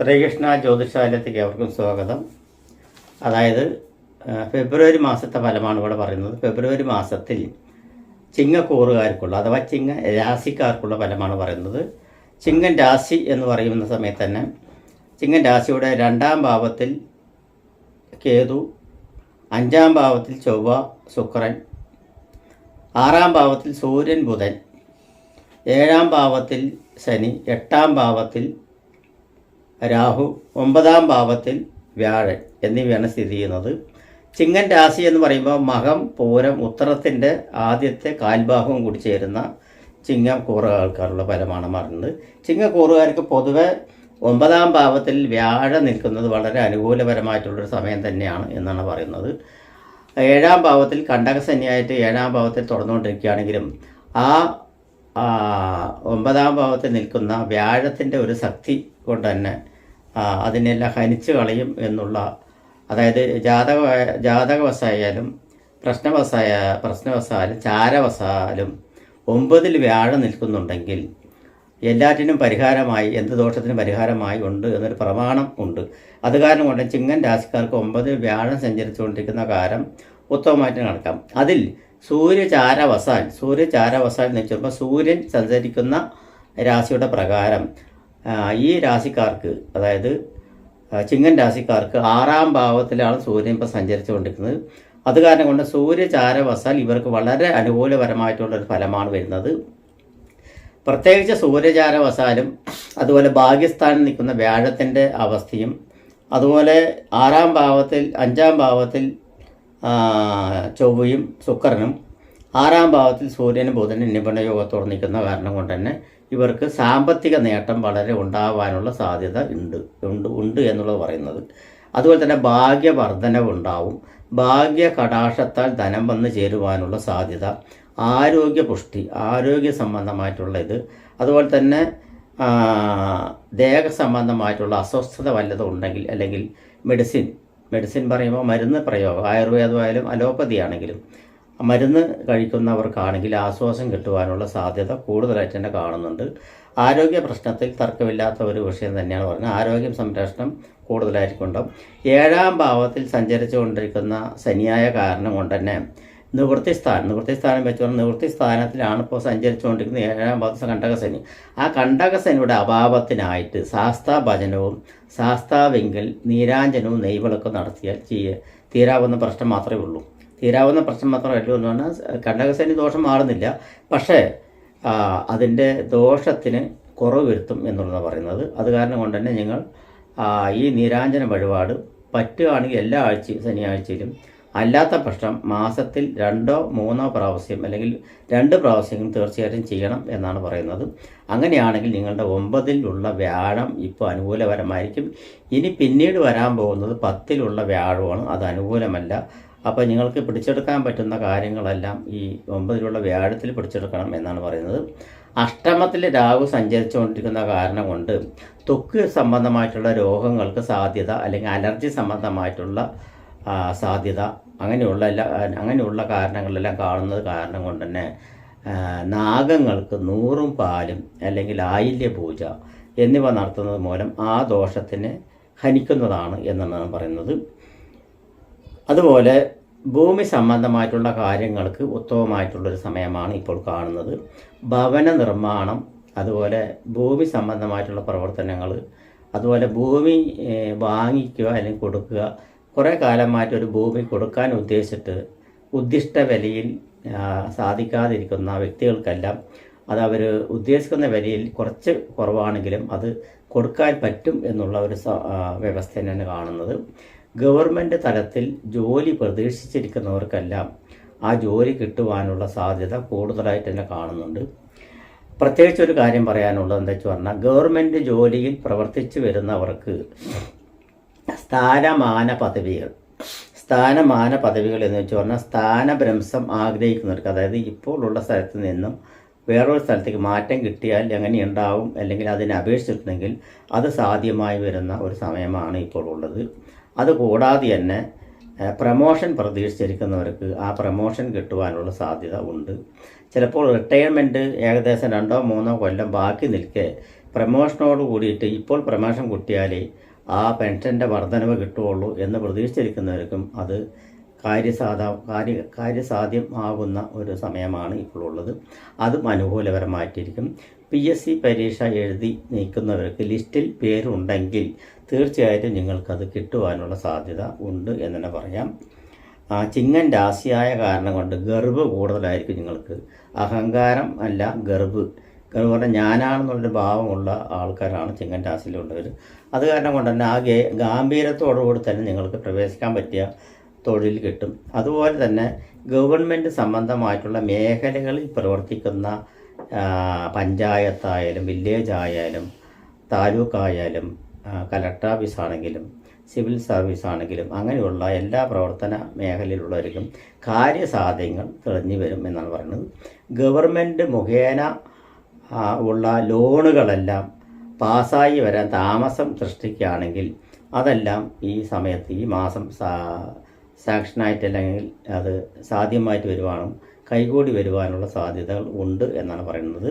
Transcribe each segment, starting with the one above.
ശ്രീകൃഷ്ണ ജ്യോതിഷാലയത്തേക്ക് അവർക്കും സ്വാഗതം. അതായത് ഫെബ്രുവരി മാസത്തെ ഫലമാണ് ഇവിടെ പറയുന്നത്. ഫെബ്രുവരി മാസത്തിൽ ചിങ്ങക്കൂറുകാർക്കുള്ള അഥവാ ചിങ്ങ രാശിക്കാർക്കുള്ള ഫലമാണ് പറയുന്നത്. ചിങ്ങൻ രാശി എന്ന് പറയുന്ന സമയത്ത് തന്നെ ചിങ്ങൻ രാശിയുടെ 2ാം ഭാവത്തിൽ കേതു, 5ാം ഭാവത്തിൽ ചൊവ്വ ശുക്രൻ, 6ാം ഭാവത്തിൽ സൂര്യൻ ബുധൻ, 7ാം ഭാവത്തിൽ ശനി, 8ാം ഭാവത്തിൽ രാഹു, 9ാം ഭാവത്തിൽ വ്യാഴൻ എന്നിവയാണ് സ്ഥിതി ചെയ്യുന്നത്. ചിങ്ങൻ രാശി എന്ന് പറയുമ്പോൾ മകം, പൂരം, ഉത്തരത്തിൻ്റെ ആദ്യത്തെ കാൽഭാഗവും കൂടി ചേരുന്ന ചിങ്ങക്കൂറുകാർക്കുള്ള ഫലമാണ് പറയുന്നത്. ചിങ്ങക്കൂറുകാർക്ക് പൊതുവെ 9ാം ഭാവത്തിൽ വ്യാഴം നിൽക്കുന്നത് വളരെ അനുകൂലപരമായിട്ടുള്ളൊരു സമയം തന്നെയാണ് എന്നാണ് പറയുന്നത്. 7ാം ഭാവത്തിൽ കണ്ടകശനിയായിട്ട് 7ാം ഭാവത്തിൽ തുടർന്നുകൊണ്ടിരിക്കുകയാണെങ്കിലും ആ 9ാം ഭാവത്തിൽ നിൽക്കുന്ന വ്യാഴത്തിൻ്റെ ഒരു ശക്തി കൊണ്ട് തന്നെ അതിനെല്ലാം ഹനിച്ച് കളയും എന്നുള്ള, അതായത് ജാതകവശായാലും പ്രശ്നവശാലും ചാരവശാലും 9ൽ വ്യാഴം നിൽക്കുന്നുണ്ടെങ്കിൽ എല്ലാറ്റിനും പരിഹാരമായി, എന്ത് ദോഷത്തിനും പരിഹാരമായി ഉണ്ട് എന്നൊരു പ്രമാണം ഉണ്ട്. അത് കാരണം കൊണ്ട് ചിങ്ങൻ രാശിക്കാർക്ക് 9ൽ വ്യാഴം സഞ്ചരിച്ചുകൊണ്ടിരിക്കുന്ന കാലം ഉത്തമമായിട്ട് നടക്കാം. അതിൽ സൂര്യചാരവശാൽ എന്ന് വെച്ചുമ്പോൾ സൂര്യൻ സഞ്ചരിക്കുന്ന രാശിയുടെ പ്രകാരം ഈ രാശിക്കാർക്ക്, അതായത് ചിങ്ങൻ രാശിക്കാർക്ക് 6ാം ഭാവത്തിലാണ് സൂര്യൻ ഇപ്പോൾ സഞ്ചരിച്ചുകൊണ്ടിരിക്കുന്നത്. അത് കാരണം കൊണ്ട് സൂര്യചാരവശാൽ ഇവർക്ക് വളരെ അനുകൂലപരമായിട്ടുള്ളൊരു ഫലമാണ് വരുന്നത്. പ്രത്യേകിച്ച് സൂര്യചാരവശാലും അതുപോലെ ഭാഗ്യസ്ഥാനം നിൽക്കുന്ന വ്യാഴത്തിൻ്റെ അവസ്ഥയും, അതുപോലെ 6ാം ഭാവത്തിൽ 5ാം ഭാവത്തിൽ ചൊവ്വയും ശുക്രനും, 6ാം ഭാവത്തിൽ സൂര്യനും ബുധനും നിപുണ യോഗത്തോടെ നിൽക്കുന്ന കാരണം കൊണ്ട് തന്നെ ഇവർക്ക് സാമ്പത്തിക നേട്ടം വളരെ ഉണ്ടാവാനുള്ള സാധ്യത ഉണ്ട് എന്നുള്ളത് പറയുന്നത്. അതുപോലെ തന്നെ ഭാഗ്യവർദ്ധനവ് ഉണ്ടാവും, ഭാഗ്യ കടാക്ഷത്താൽ ധനം വന്ന് ചേരുവാനുള്ള സാധ്യത, ആരോഗ്യപുഷ്ടി, ആരോഗ്യ സംബന്ധമായിട്ടുള്ള ഇത്, അതുപോലെ തന്നെ ദേഹ സംബന്ധമായിട്ടുള്ള അസ്വസ്ഥത വല്ലതും ഉണ്ടെങ്കിൽ, അല്ലെങ്കിൽ മെഡിസിൻ പറയുമ്പോൾ മരുന്ന് പ്രയോഗം, ആയുർവേദമായാലും അലോപ്പതി ആണെങ്കിലും മരുന്ന് കഴിക്കുന്നവർക്കാണെങ്കിൽ ആശ്വാസം കിട്ടുവാനുള്ള സാധ്യത കൂടുതലായിട്ട് തന്നെ കാണുന്നുണ്ട്. ആരോഗ്യ പ്രശ്നത്തിൽ തർക്കമില്ലാത്ത ഒരു വിഷയം തന്നെയാണ് പറഞ്ഞത്. ആരോഗ്യം സംരക്ഷണം കൂടുതലായിട്ടുണ്ടാവും. 7ാം ഭാവത്തിൽ സഞ്ചരിച്ചുകൊണ്ടിരിക്കുന്ന ശനിയായ കാരണം കൊണ്ട് തന്നെ നിവൃത്തിസ്ഥാനം വെച്ച് പറഞ്ഞാൽ നിവൃത്തി സ്ഥാനത്തിലാണ് ഇപ്പോൾ സഞ്ചരിച്ചുകൊണ്ടിരിക്കുന്നത് 7ാം ഭാവത്തിൽ കണ്ടകശനി. ആ കണ്ടകശനിയുടെ അഭാവത്തിനായിട്ട് ശാസ്താഭജനവും ശാസ്താവെങ്കിൽ നീരാഞ്ജനവും നെയ്വിളക്കും നടത്തിയാൽ തീരാവുന്ന പ്രശ്നം മാത്രമേ ഉള്ളൂ എന്ന് പറഞ്ഞാൽ കണ്ടകശനി ദോഷം മാറുന്നില്ല, പക്ഷേ അതിൻ്റെ ദോഷത്തിന് കുറവ് വരുത്തും എന്നുള്ളതാണ് പറയുന്നത്. അത് കാരണം കൊണ്ട് തന്നെ നിങ്ങൾ ഈ നീരാഞ്ജന വഴിപാട് പറ്റുകയാണെങ്കിൽ എല്ലാ ശനിയാഴ്ചയിലും, അല്ലാത്ത പക്ഷം മാസത്തിൽ 2 or 3 പ്രാവശ്യം അല്ലെങ്കിൽ 2 പ്രാവശ്യങ്ങളും തീർച്ചയായിട്ടും ചെയ്യണം എന്നാണ് പറയുന്നത്. അങ്ങനെയാണെങ്കിൽ നിങ്ങളുടെ 9ലുള്ള വ്യാഴം ഇപ്പോൾ അനുകൂലപരമായിരിക്കും. ഇനി പിന്നീട് വരാൻ പോകുന്നത് 10ലുള്ള വ്യാഴമാണ്, അത് അനുകൂലമല്ല. അപ്പോൾ നിങ്ങൾക്ക് പിടിച്ചെടുക്കാൻ പറ്റുന്ന കാര്യങ്ങളെല്ലാം ഈ 9ലുള്ള വ്യാഴത്തിൽ പിടിച്ചെടുക്കണം എന്നാണ് പറയുന്നത്. അഷ്ടമത്തിൽ രാഹു സഞ്ചരിച്ചുകൊണ്ടിരിക്കുന്ന കാരണം കൊണ്ട് ത്വക്ക് സംബന്ധമായിട്ടുള്ള രോഗങ്ങൾക്ക് സാധ്യത, അല്ലെങ്കിൽ അലർജി സംബന്ധമായിട്ടുള്ള സാധ്യത, അങ്ങനെയുള്ള കാരണങ്ങളെല്ലാം കാണുന്നത് കാരണം കൊണ്ട് തന്നെ നാഗങ്ങൾക്ക് 100 പാലും അല്ലെങ്കിൽ ആയില്യ പൂജ എന്നിവ നടത്തുന്നത് മൂലം ആ ദോഷത്തിന് ഹനിക്കുന്നതാണ് എന്നാണ് പറയുന്നത്. അതുപോലെ ഭൂമി സംബന്ധമായിട്ടുള്ള കാര്യങ്ങൾക്ക് ഉത്തമമായിട്ടുള്ളൊരു സമയമാണ് ഇപ്പോൾ കാണുന്നത്. ഭവന നിർമ്മാണം, അതുപോലെ ഭൂമി സംബന്ധമായിട്ടുള്ള പ്രവർത്തനങ്ങൾ, അതുപോലെ ഭൂമി വാങ്ങിക്കുക അല്ലെങ്കിൽ കൊടുക്കുക, കുറേ കാലമായിട്ടൊരു ഭൂമി കൊടുക്കാൻ ഉദ്ദേശിച്ചിട്ട് ഉദ്ദിഷ്ട വിലയിൽ സാധിക്കാതിരിക്കുന്ന വ്യക്തികൾക്കെല്ലാം അത് അവർ ഉദ്ദേശിക്കുന്ന വിലയിൽ കുറച്ച് കുറവാണെങ്കിലും അത് കൊടുക്കാൻ പറ്റും എന്നുള്ള ഒരു വ്യവസ്ഥ തന്നെയാണ് കാണുന്നത്. ഗവൺമെൻറ് തലത്തിൽ ജോലി പ്രതീക്ഷിച്ചിരിക്കുന്നവർക്കെല്ലാം ആ ജോലി കിട്ടുവാനുള്ള സാധ്യത കൂടുതലായിട്ട് തന്നെ കാണുന്നുണ്ട്. പ്രത്യേകിച്ച് ഒരു കാര്യം പറയാനുള്ളത് എന്താ വെച്ച് പറഞ്ഞാൽ, ഗവൺമെൻറ് ജോലിയിൽ പ്രവർത്തിച്ചു വരുന്നവർക്ക് സ്ഥാനമാന പദവികൾ എന്ന് വെച്ച് പറഞ്ഞാൽ സ്ഥാനഭ്രംശം ആഗ്രഹിക്കുന്നവർക്ക്, അതായത് ഇപ്പോൾ ഉള്ള സ്ഥലത്ത് നിന്നും വേറൊരു സ്ഥലത്തേക്ക് മാറ്റം കിട്ടിയാൽ എങ്ങനെ ഉണ്ടാവും, അല്ലെങ്കിൽ അതിനെ അപേക്ഷിച്ചിട്ടുണ്ടെങ്കിൽ അത് സാധ്യമായി വരുന്ന ഒരു സമയമാണ് ഇപ്പോൾ ഉള്ളത്. അതുകൂടാതെ തന്നെ പ്രമോഷൻ പ്രതീക്ഷിച്ചിരിക്കുന്നവർക്ക് ആ പ്രമോഷൻ കിട്ടുവാനുള്ള സാധ്യത ഉണ്ട്. ചിലപ്പോൾ റിട്ടയർമെൻറ്റ് ഏകദേശം 2 or 3 കൊല്ലം ബാക്കി നിൽക്കെ പ്രമോഷനോട് കൂടിയിട്ട് ഇപ്പോൾ പ്രമോഷൻ കിട്ടിയാലേ ആ പെൻഷൻ്റെ വർധനവ് കിട്ടുകയുള്ളൂ എന്ന് പ്രതീക്ഷിച്ചിരിക്കുന്നവർക്കും അത് കാര്യസാധ്യമാകുന്ന ഒരു സമയമാണ് ഇപ്പോൾ ഉള്ളത്. അതും അനുകൂലപരമായിട്ടിരിക്കും. PSC പരീക്ഷ എഴുതി നിൽക്കുന്നവർക്ക് ലിസ്റ്റിൽ പേരുണ്ടെങ്കിൽ തീർച്ചയായിട്ടും നിങ്ങൾക്കത് കിട്ടുവാനുള്ള സാധ്യത ഉണ്ട് എന്ന് തന്നെ പറയാം. ചിങ്ങൻ രാശിയായ കാരണം കൊണ്ട് ഗർവ് കൂടുതലായിരിക്കും നിങ്ങൾക്ക്. അഹങ്കാരം അല്ല, ഗർവ് പറഞ്ഞാൽ ഞാനാണെന്നുള്ളൊരു ഭാവമുള്ള ആൾക്കാരാണ് ചിങ്ങൻ രാശിയിലുള്ളവർ. അത് കാരണം കൊണ്ട് തന്നെ ആ ഗാംഭീര്യത്തോടുകൂടി തന്നെ നിങ്ങൾക്ക് പ്രവേശിക്കാൻ പറ്റിയ തൊഴിൽ കിട്ടും. അതുപോലെ തന്നെ ഗവൺമെൻറ് സംബന്ധമായിട്ടുള്ള മേഖലകളിൽ പ്രവർത്തിക്കുന്ന പഞ്ചായത്തായാലും വില്ലേജ് ആയാലും താലൂക്കായാലും കലക്ടർ ഓഫീസാണെങ്കിലും സിവിൽ സർവീസ് ആണെങ്കിലും അങ്ങനെയുള്ള എല്ലാ പ്രവർത്തന മേഖലയിലുള്ളവർക്കും കാര്യസാധ്യങ്ങൾ തെളിഞ്ഞു വരും എന്നാണ് പറയുന്നത്. ഗവൺമെൻറ് മുഖേന ഉള്ള ലോണുകളെല്ലാം പാസ്സായി വരാൻ താമസം സൃഷ്ടിക്കുകയാണെങ്കിൽ അതെല്ലാം ഈ സമയത്ത് ഈ മാസം സാക്ഷനായിട്ടല്ലെങ്കിൽ അത് സാധ്യമായിട്ട് വരുവാനും കൈകൂടി വരുവാനുള്ള സാധ്യതകൾ ഉണ്ട് എന്നാണ് പറയുന്നത്.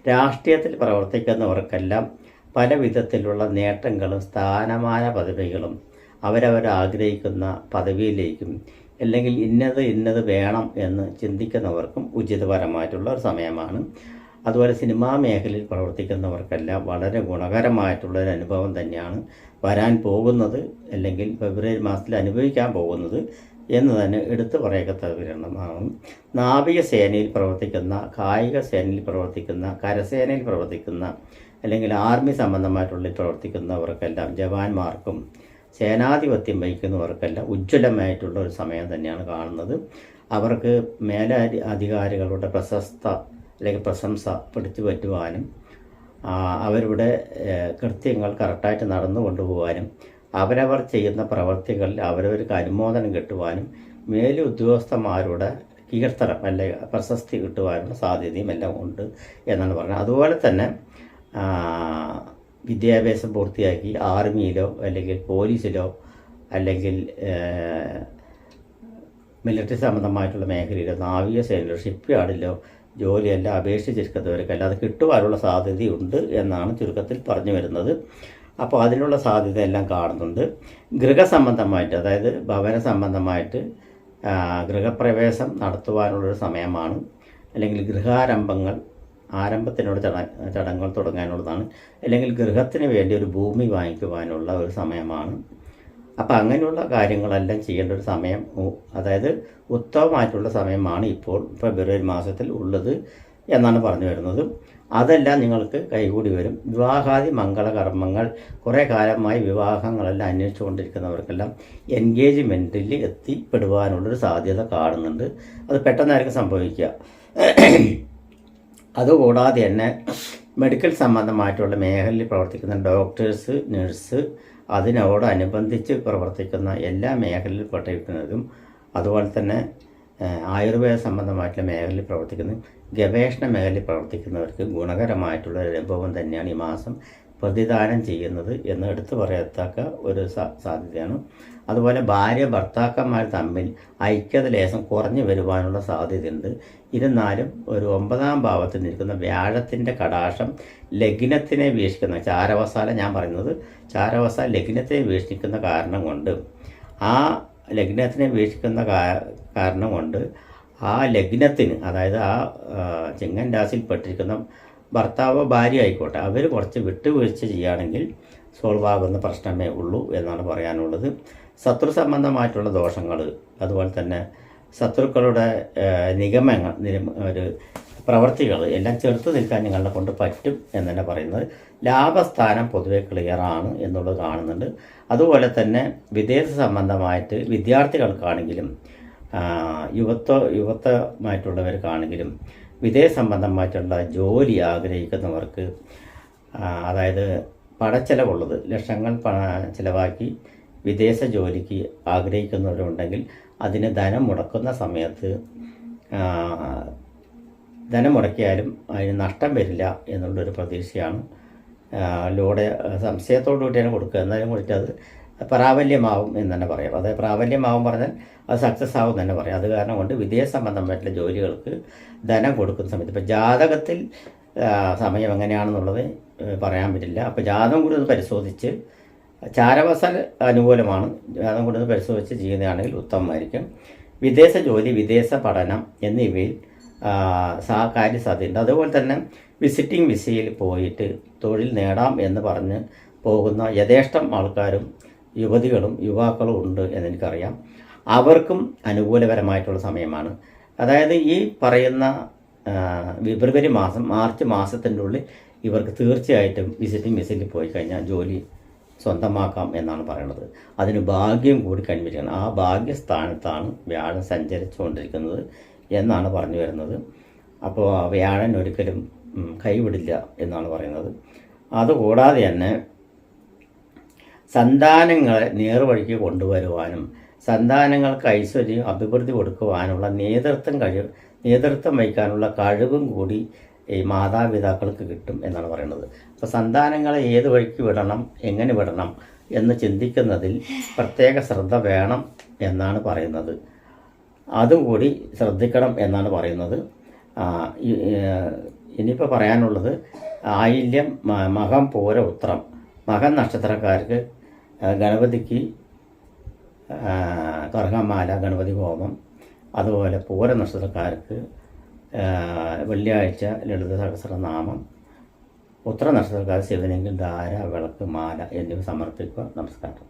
രാഷ്ട്രീയത്തിൽ പ്രവർത്തിക്കുന്നവർക്കെല്ലാം പല വിധത്തിലുള്ള നേട്ടങ്ങളും സ്ഥാനമാന പദവികളും ആഗ്രഹിക്കുന്ന പദവിയിലേക്കും അല്ലെങ്കിൽ ഇന്നത് വേണം എന്ന് ചിന്തിക്കുന്നവർക്കും ഉചിതപരമായിട്ടുള്ള ഒരു സമയമാണ്. അതുപോലെ സിനിമാ മേഖലയിൽ പ്രവർത്തിക്കുന്നവർക്കെല്ലാം വളരെ ഗുണകരമായിട്ടുള്ളൊരു അനുഭവം തന്നെയാണ് വരാൻ പോകുന്നത്, അല്ലെങ്കിൽ ഫെബ്രുവരി മാസത്തിൽ അനുഭവിക്കാൻ പോകുന്നത് എന്ന് തന്നെ എടുത്തു പറയത്തക്കതാണ്. നാവികസേനയിൽ പ്രവർത്തിക്കുന്ന, കായിക സേനയിൽ പ്രവർത്തിക്കുന്ന, കരസേനയിൽ പ്രവർത്തിക്കുന്ന അല്ലെങ്കിൽ ആർമി സംബന്ധമായിട്ടുള്ളിൽ പ്രവർത്തിക്കുന്നവർക്കെല്ലാം ജവാന്മാർക്കും സേനാധിപത്യം വഹിക്കുന്നവർക്കെല്ലാം ഉജ്ജ്വലമായിട്ടുള്ള ഒരു സമയം തന്നെയാണ് കാണുന്നത്. അവർക്ക് മേലധികാരികളുടെ പ്രശംസ പിടിച്ചു പറ്റുവാനും അവരുടെ കൃത്യങ്ങൾ കറക്റ്റായിട്ട് നടന്നു കൊണ്ടുപോകാനും അവരവർ ചെയ്യുന്ന പ്രവർത്തികളിൽ അവരവർക്ക് അനുമോദനം കിട്ടുവാനും മേലുദ്യോഗസ്ഥന്മാരുടെ കീർത്തനം അല്ലെങ്കിൽ പ്രശസ്തി കിട്ടുവാനുള്ള സാധ്യതയും എല്ലാം ഉണ്ട് എന്നാണ് പറയുന്നത്. അതുപോലെ തന്നെ വിദ്യാഭ്യാസം പൂർത്തിയാക്കി ആർമിയിലോ അല്ലെങ്കിൽ പോലീസിലോ അല്ലെങ്കിൽ മിലിറ്ററി സംബന്ധമായിട്ടുള്ള മേഖലയിലോ നാവികസേനയിലോ ഷിപ്പ്യാർഡിലോ ജോലിയെല്ലാം അപേക്ഷിച്ചിരിക്കുന്നവർക്കല്ല അത് കിട്ടുവാനുള്ള സാധ്യതയുണ്ട് എന്നാണ് ചുരുക്കത്തിൽ പറഞ്ഞു വരുന്നത്. അപ്പോൾ അതിനുള്ള സാധ്യത എല്ലാം കാണുന്നുണ്ട്. ഗൃഹസംബന്ധമായിട്ട്, അതായത് ഭവന സംബന്ധമായിട്ട് ഗൃഹപ്രവേശം നടത്തുവാനുള്ളൊരു സമയമാണ്. അല്ലെങ്കിൽ ആരംഭത്തിനോട് ചടങ്ങുകൾ തുടങ്ങാനുള്ളതാണ്. അല്ലെങ്കിൽ ഗൃഹത്തിന് വേണ്ടി ഒരു ഭൂമി വാങ്ങിക്കുവാനുള്ള ഒരു സമയമാണ്. അപ്പോൾ അങ്ങനെയുള്ള കാര്യങ്ങളെല്ലാം ചെയ്യേണ്ട ഒരു സമയം, അതായത് ഉത്തമമായിട്ടുള്ള സമയമാണ് ഇപ്പോൾ ഫെബ്രുവരി മാസത്തിൽ ഉള്ളത് എന്നാണ് പറഞ്ഞു വരുന്നത്. അതെല്ലാം നിങ്ങൾക്ക് കൈകൂടി വരും. വിവാഹാദി മംഗളകർമ്മങ്ങൾ കുറേ കാലമായി വിവാഹങ്ങളെല്ലാം അന്വേഷിച്ചുകൊണ്ടിരിക്കുന്നവർക്കെല്ലാം എൻഗേജ്മെൻറ്റിൽ എത്തിപ്പെടുവാനുള്ളൊരു സാധ്യത കാണുന്നുണ്ട്. അത് പെട്ടെന്നായിരിക്കും സംഭവിക്കുക. അതുകൂടാതെ തന്നെ മെഡിക്കൽ സംബന്ധമായിട്ടുള്ള മേഖലയിൽ പ്രവർത്തിക്കുന്ന ഡോക്ടേഴ്സ്, നഴ്സ്, അതിനോടനുബന്ധിച്ച് പ്രവർത്തിക്കുന്ന എല്ലാ മേഖലയിൽ പെട്ടിരിക്കുന്നതും, അതുപോലെ തന്നെ ആയുർവേദ സംബന്ധമായിട്ടുള്ള മേഖലയിൽ പ്രവർത്തിക്കുന്ന ഗവേഷണ മേഖലയിൽ പ്രവർത്തിക്കുന്നവർക്ക് ഗുണകരമായിട്ടുള്ള ഒരു അനുഭവം തന്നെയാണ് ഈ മാസം പ്രതിദാനം ചെയ്യുന്നത് എന്ന് എടുത്തു പറയത്തക്ക ഒരു സാധ്യതയാണ്. അതുപോലെ ഭാര്യ ഭർത്താക്കന്മാർ തമ്മിൽ ഐക്യത ലേശം കുറഞ്ഞു വരുവാനുള്ള സാധ്യതയുണ്ട്. ഇരുന്നാലും ഒരു 9ാം ഭാവത്തിൽ നിൽക്കുന്ന വ്യാഴത്തിൻ്റെ കടാക്ഷം ലഗ്നത്തിനെ വീക്ഷിക്കുന്ന ചാരവസാല, ഞാൻ പറയുന്നത് ചാരവസാല ലഗ്നത്തെ വീക്ഷിക്കുന്ന കാരണം കൊണ്ട്, ആ ലഗ്നത്തിനെ വീക്ഷിക്കുന്ന കാരണം കൊണ്ട് ആ ലഗ്നത്തിന്, അതായത് ആ ചിങ്ങൻ രാശിയിൽപ്പെട്ടിരിക്കുന്ന ഭർത്താവോ ഭാര്യ ആയിക്കോട്ടെ, അവർ കുറച്ച് വിട്ടുവീഴ്ച ചെയ്യുകയാണെങ്കിൽ സോൾവ് ആകുന്ന പ്രശ്നമേ ഉള്ളൂ എന്നാണ് പറയാനുള്ളത്. ശത്രു സംബന്ധമായിട്ടുള്ള ദോഷങ്ങൾ, അതുപോലെ തന്നെ ശത്രുക്കളുടെ നിഗമങ്ങൾ, ഒരു പ്രവർത്തികൾ എല്ലാം ചെറുത്ത് നിൽക്കാൻ നിങ്ങളെ കൊണ്ട് പറ്റും എന്ന് തന്നെ പറയുന്നത്. ലാഭസ്ഥാനം പൊതുവെ ക്ലിയറാണ് എന്നുള്ളത് കാണുന്നുണ്ട്. അതുപോലെ തന്നെ വിദേശ സംബന്ധമായിട്ട് വിദ്യാർത്ഥികൾക്കാണെങ്കിലും യുവത്വമായിട്ടുള്ളവർക്കാണെങ്കിലും വിദേശ സംബന്ധമായിട്ടുള്ള ജോലി ആഗ്രഹിക്കുന്നവർക്ക്, അതായത് പണച്ചെലവുള്ളത്, ലക്ഷങ്ങൾ ചിലവാക്കി വിദേശ ജോലിക്ക് ആഗ്രഹിക്കുന്നവരുണ്ടെങ്കിൽ അതിന് ധനം മുടക്കുന്ന സമയത്ത് ധനം മുടക്കിയാലും അതിന് നഷ്ടം വരില്ല എന്നുള്ളൊരു പ്രതീക്ഷയാണ്. ലോഡ് സംശയത്തോടു കൂടിയാണ് കൊടുക്കുക, എന്നാലും കൂടിയിട്ട് അത് പ്രാബല്യമാവും എന്ന് തന്നെ പറയാം. അത് പ്രാബല്യമാവും പറഞ്ഞാൽ അത് സക്സസ് ആവും തന്നെ പറയാം. അത് കാരണം കൊണ്ട് വിദേശ സംബന്ധമായിട്ടുള്ള ജോലികൾക്ക് ധനം കൊടുക്കുന്ന സമയത്ത് ഇപ്പോൾ ജാതകത്തിൽ സമയം എങ്ങനെയാണെന്നുള്ളത് പറയാൻ പറ്റില്ല. അപ്പോൾ ജാതകം കൂടി ഒന്ന് പരിശോധിച്ച്, ചാരവശാൽ അനുകൂലമാണ്, ജാതകം കൂടി ഒന്ന് പരിശോധിച്ച് ചെയ്യുന്നതാണെങ്കിൽ ഉത്തമമായിരിക്കും. വിദേശ ജോലി, വിദേശ പഠനം എന്നിവയിൽ കാര്യസാധ്യതയുണ്ട്. അതുപോലെ തന്നെ വിസിറ്റിംഗ് വിസയിൽ പോയിട്ട് തൊഴിൽ നേടാം എന്ന് പറഞ്ഞ് പോകുന്ന യഥേഷ്ടം ആൾക്കാരും യുവതികളും യുവാക്കളും ഉണ്ട് എന്നെനിക്കറിയാം. അവർക്കും അനുകൂലപരമായിട്ടുള്ള സമയമാണ്. അതായത് ഈ പറയുന്ന ഫെബ്രുവരി മാസം, മാർച്ച് മാസത്തിൻ്റെ ഉള്ളിൽ ഇവർക്ക് തീർച്ചയായിട്ടും വിസിറ്റിംഗ് വിസയിൽ പോയി കഴിഞ്ഞാൽ ജോലി സ്വന്തമാക്കാം എന്നാണ് പറയുന്നത്. അതിന് ഭാഗ്യം കൂടി കൈവരികയാണ്. ആ ഭാഗ്യസ്ഥാനത്താണ് വ്യാഴം സഞ്ചരിച്ചുകൊണ്ടിരിക്കുന്നത് എന്നാണ് പറഞ്ഞു വരുന്നത്. അപ്പോൾ വ്യാഴൻ ഒരിക്കലും കൈവിടില്ല എന്നാണ് പറയുന്നത്. അതുകൂടാതെ തന്നെ സന്താനങ്ങളെ നേർവഴിക്ക് കൊണ്ടുവരുവാനും സന്താനങ്ങൾക്ക് ഐശ്വര്യം അഭിവൃദ്ധി കൊടുക്കുവാനുള്ള നേതൃത്വം വഹിക്കാനുള്ള കഴിവും കൂടി ഈ മാതാപിതാക്കൾക്ക് കിട്ടും എന്നാണ് പറയുന്നത്. അപ്പോൾ സന്താനങ്ങളെ ഏത് വഴിക്ക് വിടണം, എങ്ങനെ വിടണം എന്ന് ചിന്തിക്കുന്നതിൽ പ്രത്യേക ശ്രദ്ധ വേണം എന്നാണ് പറയുന്നത്. അതുകൂടി ശ്രദ്ധിക്കണം എന്നാണ് പറയുന്നത്. ഇനിയിപ്പോൾ പറയാനുള്ളത് ആയില്യം, മകം, പൂര, ഉത്രം, മകം നക്ഷത്രക്കാർക്ക് ഗണപതിക്ക് കർഹമാല, ഗണപതി ഹോമം, അതുപോലെ പൂര നക്ഷത്രക്കാർക്ക് വെള്ളിയാഴ്ച ലളിത സഹസ്രനാമം, ഉത്തര നക്ഷത്രക്കാർ ശിവനെങ്കിൽ ധാര, വിളക്ക്, മാല എന്നിവ സമർപ്പിക്കുക. നമസ്കാരം.